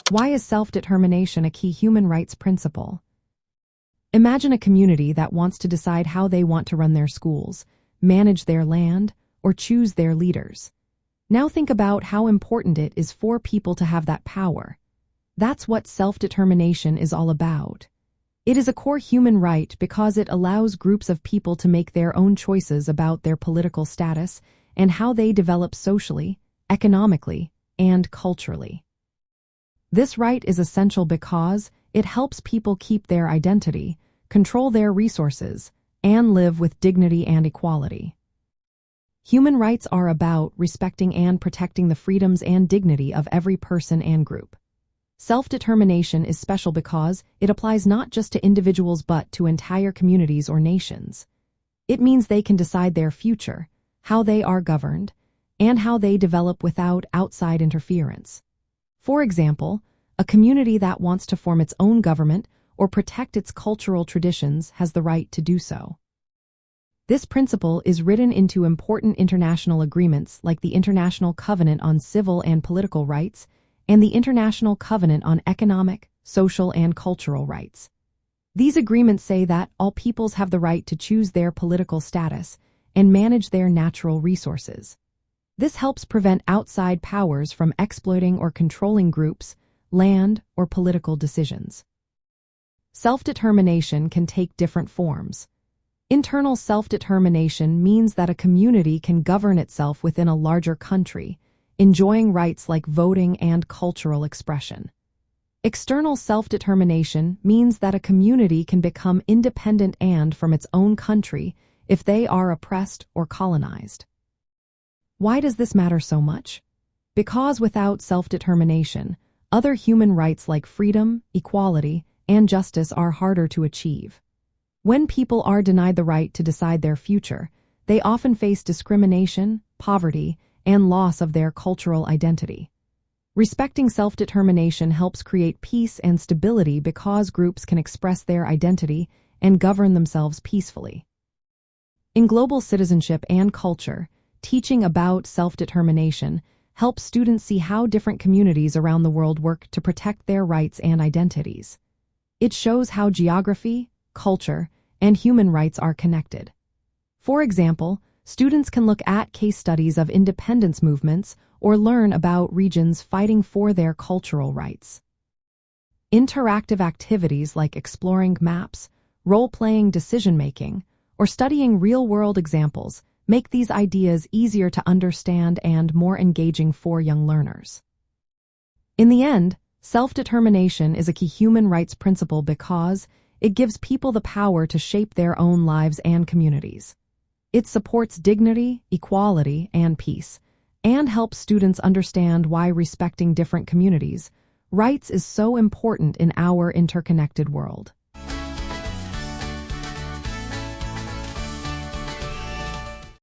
Why is self-determination a key human rights principle? Imagine a community that wants to decide how they want to run their schools, manage their land, or choose their leaders. Now think about how important it is for people to have that power. That's what self-determination is all about. It is a core human right because it allows groups of people to make their own choices about their political status and how they develop socially, economically, and culturally. This right is essential because it helps people keep their identity, control their resources, and live with dignity and equality. Human rights are about respecting and protecting the freedoms and dignity of every person and group. Self-determination is special because it applies not just to individuals but to entire communities or nations. It means they can decide their future, how they are governed, and how they develop without outside interference. For example, a community that wants to form its own government or protect its cultural traditions has the right to do so. This principle is written into important international agreements like the International Covenant on Civil and Political Rights and the International Covenant on Economic, Social, and Cultural Rights. These agreements say that all peoples have the right to choose their political status and manage their natural resources. This helps prevent outside powers from exploiting or controlling groups, land, or political decisions. Self-determination can take different forms. Internal self-determination means that a community can govern itself within a larger country, enjoying rights like voting and cultural expression. External self-determination means that a community can become independent and from its own country if they are oppressed or colonized. Why does this matter so much? Because without self-determination, other human rights like freedom, equality, and justice are harder to achieve. When people are denied the right to decide their future, they often face discrimination, poverty, and loss of their cultural identity. Respecting self-determination helps create peace and stability because groups can express their identity and govern themselves peacefully. In global citizenship and culture, teaching about self-determination helps students see how different communities around the world work to protect their rights and identities. It shows how geography, culture, and human rights are connected. For example, students can look at case studies of independence movements or learn about regions fighting for their cultural rights. Interactive activities like exploring maps, role-playing decision-making, or studying real-world examples make these ideas easier to understand and more engaging for young learners. In the end, self-determination is a key human rights principle because it gives people the power to shape their own lives and communities. It supports dignity, equality, and peace, and helps students understand why respecting different communities' rights is so important in our interconnected world.